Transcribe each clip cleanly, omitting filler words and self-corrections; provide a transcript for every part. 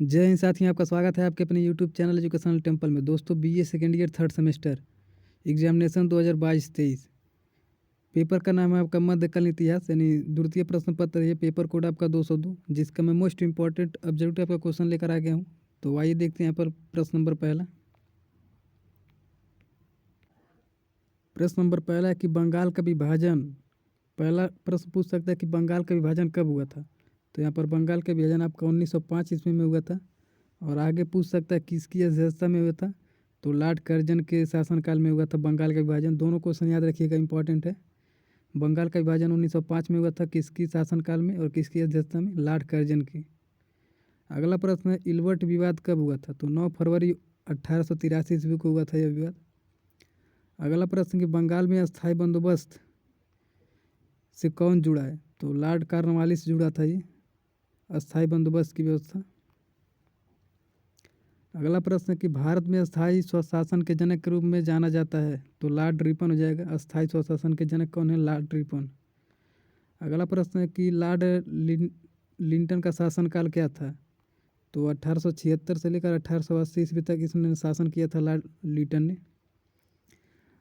जय हिंद साथियों, आपका स्वागत है आपके अपने यूट्यूब चैनल एजुकेशनल टेम्पल में। दोस्तों, BA second year third semester examination 2022-23 paper का नाम है आपका मध्यकालीन इतिहास यानी द्वितीय प्रश्न पत्र। ये पेपर कोड आपका 202, जिसका मैं मोस्ट इंपॉर्टेंट ऑब्जेक्टिव आपका क्वेश्चन लेकर आ गया हूँ। तो आइए देखते हैं यहाँ पर प्रश्न नंबर पहला। प्रश्न नंबर पहला है कि बंगाल का विभाजन, पहला प्रश्न पूछ सकता है कि बंगाल का विभाजन कब हुआ था। तो यहाँ पर बंगाल का विभाजन आपका 1905 ईस्वी में हुआ था। और आगे पूछ सकता है किसकी अध्यक्षता में हुआ था। तो लॉर्ड कर्जन के शासनकाल में हुआ था बंगाल का विभाजन। दोनों क्वेश्चन याद रखिएगा, इंपॉर्टेंट है। बंगाल का विभाजन 1905 में हुआ था, किसकी शासनकाल में और किसकी अध्यक्षता में? लॉर्ड कर्जन की। अगला प्रश्न है इल्बर्ट विवाद कब हुआ था। तो 9 फरवरी 1883 ईस्वी को हुआ था यह विवाद। अगला प्रश्न कि बंगाल में अस्थायी बंदोबस्त से कौन जुड़ा है। तो लॉर्ड कॉर्नवालिस जुड़ा था ये अस्थायी बंदोबस्त की व्यवस्था। अगला प्रश्न है कि भारत में अस्थायी स्वशासन के जनक के रूप में जाना जाता है। तो लॉर्ड रिपन हो जाएगा। अस्थायी स्वशासन के जनक कौन है? Lord Ripon. अगला प्रश्न है कि लॉर्ड लिंटन का शासनकाल क्या था। तो 1876 से लेकर 1880 ईस्वी तक इसने शासन किया था लॉर्ड लिंटन ने।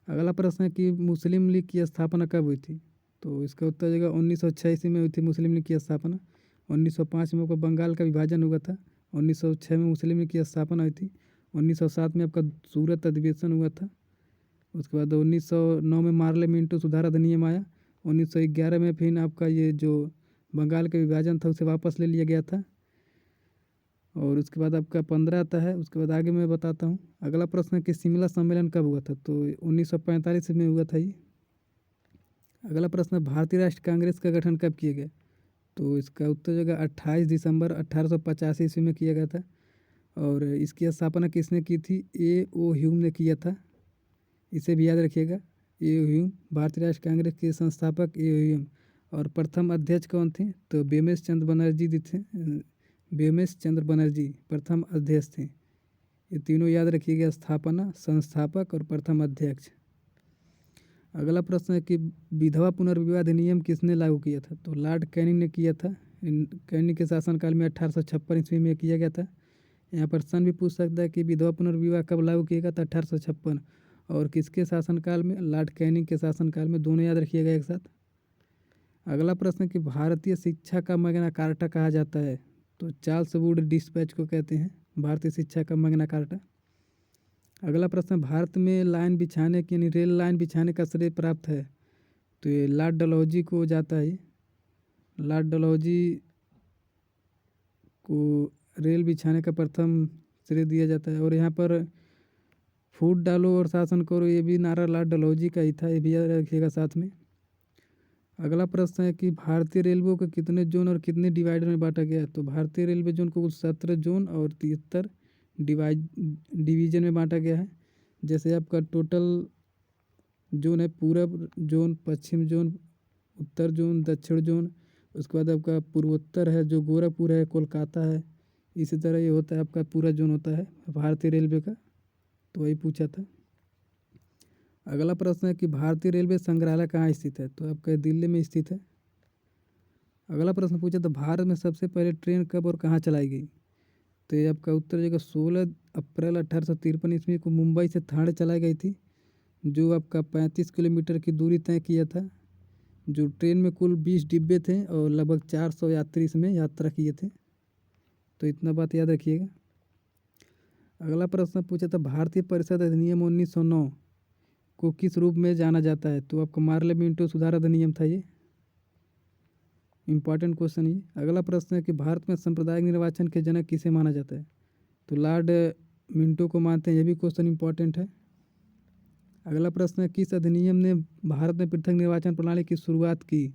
अगला प्रश्न है कि मुस्लिम लीग की स्थापना कब हुई थी। तो इसका उत्तर हो जाएगा 1906 ईस्वी में हुई थी मुस्लिम लीग की स्थापना। 1905 में आपका बंगाल का विभाजन हुआ था। 1906 में मुस्लिम लीग की स्थापना हुई थी। 1907 में आपका सूरत अधिवेशन हुआ था। उसके बाद 1909 में मार्ले मिंटो सुधार अधिनियम आया। 1911 में फिर आपका ये जो बंगाल का विभाजन था उसे वापस ले लिया गया था। और उसके बाद आपका 15 आता है। उसके बाद आगे मैं बताता हूँ। अगला प्रश्न है कि शिमला सम्मेलन कब हुआ था। तो 1945 में हुआ था ये। अगला प्रश्न है भारतीय राष्ट्रीय कांग्रेस का गठन कब किया गया। तो इसका उत्तर जो है 28 दिसंबर 1885 ईस्वी में किया गया था। और इसकी स्थापना किसने की थी? ए ओ ह्यूम ने किया था। इसे भी याद रखिएगा। ए ओ ह्यूम भारतीय राष्ट्रीय कांग्रेस के संस्थापक ए ओ ह्यूम। और प्रथम अध्यक्ष कौन थे? तो बेमेश चंद्र बनर्जी जी थे। बेमेश चंद्र बनर्जी प्रथम अध्यक्ष थे। ये तीनों याद रखिएगा, स्थापना, संस्थापक और प्रथम अध्यक्ष। अगला प्रश्न है कि विधवा पुनर्विवाह अधिनियम किसने लागू किया था। तो लॉर्ड कैनिंग ने किया था। कैनिंग के शासनकाल में 1856 ईस्वी में किया गया था। यहाँ पर सन भी पूछ सकता है कि विधवा पुनर्विवाह कब लागू किया गया था। 1856। और किसके शासनकाल में? लॉर्ड कैनिंग के शासनकाल में। दोनों याद रखिएगा एक साथ। अगला प्रश्न कि भारतीय शिक्षा का मैग्ना कार्टा कहा जाता है। तो चार्ल्स वुड डिस्पैच को कहते हैं भारतीय शिक्षा का मैग्ना कार्टा। अगला प्रश्न भारत में लाइन बिछाने की यानी रेल लाइन बिछाने का श्रेय प्राप्त है। तो ये लॉर्ड डलहौजी को जाता है। लॉर्ड डलहौजी को रेल बिछाने का प्रथम श्रेय दिया जाता है। और यहाँ पर फूट डालो और शासन करो, ये भी नारा लॉर्ड डलहौजी का ही था। ये भी याद रखिएगा साथ में। अगला प्रश्न है कि भारतीय रेलवे को कितने जोन और कितने डिवाइडर में बांटा गया है। तो भारतीय रेलवे जोन को 17 जोन और 73 डिवीजन में बांटा गया है। जैसे आपका टोटल जोन है पूरब जोन, पश्चिम जोन, उत्तर जोन, दक्षिण जोन। उसके बाद आपका पूर्वोत्तर है जो गोरखपुर है, कोलकाता है। इसी तरह ये होता है आपका पूरा जोन होता है भारतीय रेलवे का। तो वही पूछा था। अगला प्रश्न है कि भारतीय रेलवे संग्रहालय कहाँ स्थित है। तो आपका दिल्ली में स्थित है। अगला प्रश्न पूछा था भारत में सबसे पहले ट्रेन कब और कहाँ चलाई गई। तो ये आपका उत्तर हो जाएगा 16 अप्रैल 1853 ईस्वी को मुंबई से ठाणे चलाई गई थी, जो आपका 35 किलोमीटर की दूरी तय किया था। जो ट्रेन में कुल 20 डिब्बे थे और लगभग 400 यात्री इसमें यात्रा किए थे। तो इतना बात याद रखिएगा। अगला प्रश्न पूछा था भारतीय परिषद अधिनियम 1909 को किस रूप में जाना जाता है। तो आपका मार्ले मिंटो सुधार अधिनियम था ये। इंपॉर्टेंट क्वेश्चन ये। अगला प्रश्न है कि भारत में सांप्रदायिक निर्वाचन के जनक किसे माना जाता है। तो लॉर्ड मिंटो को मानते हैं। ये भी क्वेश्चन इंपॉर्टेंट है। अगला प्रश्न है किस अधिनियम ने भारत में पृथक निर्वाचन प्रणाली की शुरुआत की।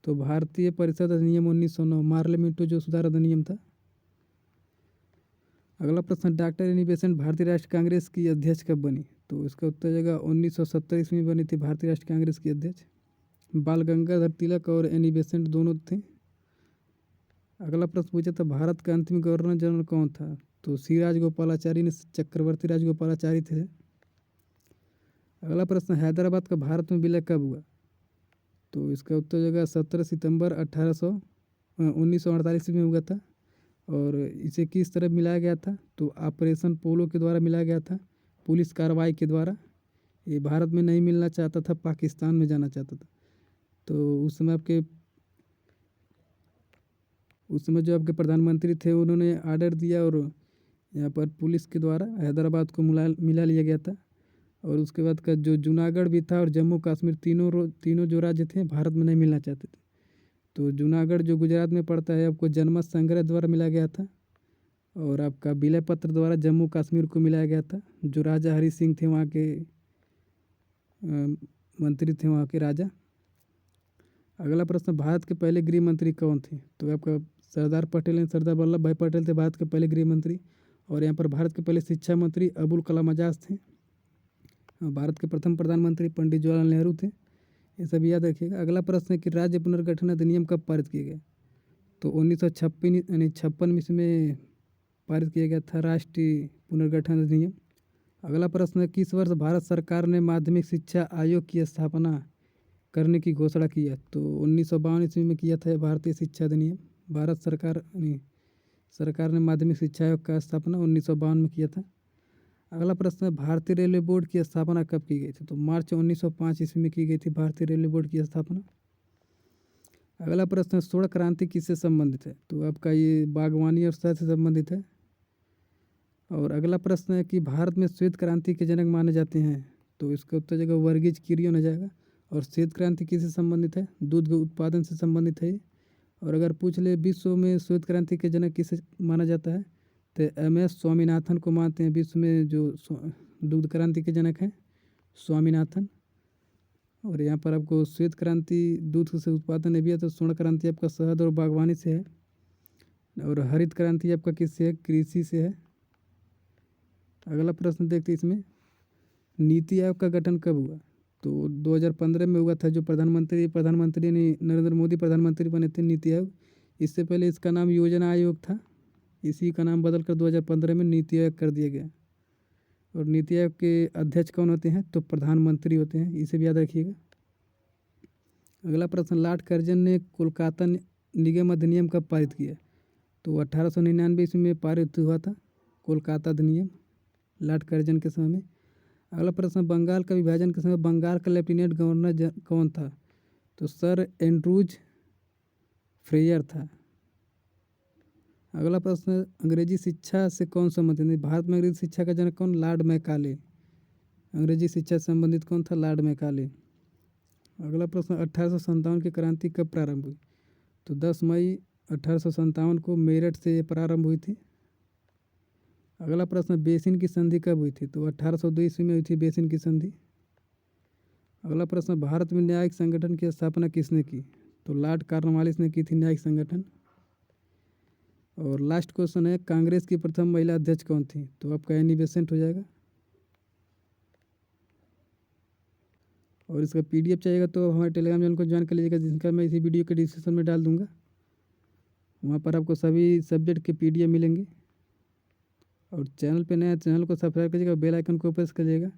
तो भारतीय परिषद अधिनियम 1909 मार्ले मिंटो जो सुधार अधिनियम था। अगला प्रश्न डॉक्टर एनी बेसेंट भारतीय राष्ट्रीय कांग्रेस की अध्यक्ष कब बनी। तो इसका उत्तर जाएगा 1970 ईस्वी में बनी थी भारतीय राष्ट्रीय कांग्रेस की अध्यक्ष। बाल गंगाधर तिलक और एनी बेसेंट दोनों थे। अगला प्रश्न पूछा था भारत का अंतिम गवर्नर जनरल कौन था। तो सी राजगोपालाचारी ने चक्रवर्ती राजगोपालाचारी थे। अगला प्रश्न हैदराबाद का भारत में विलय कब हुआ। तो इसका उत्तर जाएगा 17 सितंबर 1948 में हुआ था। और इसे किस तरह मिलाया गया था, तो ऑपरेशन पोलो के द्वारा मिलाया गया था, पुलिस कार्रवाई के द्वारा। ये भारत में नहीं मिलना चाहता था, पाकिस्तान में जाना चाहता था। तो उस समय जो आपके प्रधानमंत्री थे उन्होंने आर्डर दिया और यहाँ पर पुलिस के द्वारा हैदराबाद को मिला लिया गया था। और उसके बाद का जो जूनागढ़ भी था और जम्मू कश्मीर, तीनों जो राज्य थे भारत में नहीं मिलना चाहते थे। तो जूनागढ़ जो गुजरात में पड़ता है आपको जनमत संग्रह द्वारा मिला गया था। और आपका विलय पत्र द्वारा जम्मू कश्मीर को मिलाया गया था। जो राजा हरि सिंह थे वहाँ के मंत्री थे, वहाँ के राजा। अगला प्रश्न, भारत के पहले गृह मंत्री कौन थे, तो आपका सरदार पटेल हैं। सरदार वल्लभ भाई पटेल थे भारत के पहले गृह मंत्री। और यहाँ पर भारत के पहले शिक्षा मंत्री अबुल कलाम आज़ाद थे। भारत के प्रथम प्रधानमंत्री पंडित जवाहरलाल नेहरू थे। ये सब याद रखिएगा। अगला प्रश्न है कि राज्य पुनर्गठन अधिनियम कब पारित किया गया, तो 1956 ईस्वी में पारित किया गया था राष्ट्रीय पुनर्गठन अधिनियम। अगला प्रश्न है, किस वर्ष भारत सरकार ने माध्यमिक शिक्षा आयोग की स्थापना करने की घोषणा की है, तो 1952 ईस्वी में किया था भारतीय शिक्षा अधिनियम। भारत सरकार ने माध्यमिक शिक्षा आयोग का स्थापना 1952 में किया था। अगला प्रश्न है, भारतीय रेलवे बोर्ड की स्थापना कब की गई थी, तो मार्च 1905 ईस्वी में की गई थी भारतीय रेलवे बोर्ड की स्थापना। अगला प्रश्न है, स्वर्ण क्रांति किससे संबंधित है, तो आपका ये बागवानी और शहद से संबंधित है। और अगला प्रश्न है कि भारत में श्वेत क्रांति के जनक माने जाते हैं, तो इसका उत्तर जगह वर्गीज कुरियन हो जाएगा। और श्वेत क्रांति किससे संबंधित है, दूध के उत्पादन से संबंधित है। और अगर पूछ ले विश्व में श्वेत क्रांति के जनक किसे माना जाता है, तो MS स्वामीनाथन को मानते हैं विश्व में जो दुग्ध क्रांति के जनक हैं, स्वामीनाथन। और यहाँ पर आपको श्वेत क्रांति दूध से उत्पादन है भी है, तो स्वर्ण क्रांति आपका शहद और बागवानी से है। और हरित क्रांति आपका किससे है, कृषि से है। अगला प्रश्न देखते हैं इसमें, नीति आयोग का गठन कब हुआ, तो 2015 में हुआ था। जो प्रधानमंत्री ने नरेंद्र मोदी प्रधानमंत्री बने थे नीति आयोग। इससे पहले इसका नाम योजना आयोग था, इसी का नाम बदलकर 2015 में नीति आयोग कर दिया गया। और नीति आयोग के अध्यक्ष कौन होते हैं, तो प्रधानमंत्री होते हैं, इसे भी याद रखिएगा। अगला प्रश्न, लॉर्ड कर्जन ने कोलकाता निगम अधिनियम कब पारित किया, तो 1899 ईस्वी में पारित हुआ था कोलकाता अधिनियम लॉर्ड कर्जन के समय में। अगला प्रश्न, बंगाल का विभाजन के समय बंगाल का लेफ्टिनेंट गवर्नर कौन था, तो सर एंड्रूज फ्रेयर था। अगला प्रश्न, अंग्रेजी शिक्षा से कौन संबंधित है, भारत में अंग्रेजी शिक्षा का जनक कौन, लॉर्ड मैकाले। अंग्रेजी शिक्षा से संबंधित कौन था, लॉर्ड मैकाले। अगला प्रश्न, 1857 की क्रांति कब प्रारंभ हुई, तो 10 मई 1857 को मेरठ से प्रारंभ हुई थी। अगला प्रश्न, बेसिन की संधि कब हुई थी, तो 1802 ईस्वी में हुई थी बेसिन की संधि। अगला प्रश्न, भारत में न्यायिक संगठन की स्थापना किसने की, तो लॉर्ड कॉर्नवालिस ने की थी न्यायिक संगठन। और लास्ट क्वेश्चन है, कांग्रेस की प्रथम महिला अध्यक्ष कौन थी, तो आपका एनी बेसेंट हो जाएगा। और इसका PDF चाहिएगा तो हमारे टेलीग्राम चैनल को ज्वाइन कर लीजिएगा, जिसका मैं इसी वीडियो के डिस्क्रिप्शन में डाल दूंगा। वहाँ पर आपको सभी सब्जेक्ट के PDF मिलेंगे। और चैनल पे नया, चैनल को सब्सक्राइब कीजिएगा, बेल आइकन को प्रेस करिएगा,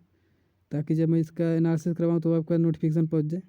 ताकि जब मैं इसका एनालिसिस करवाऊँ तो आपका नोटिफिकेशन पहुँच जाए।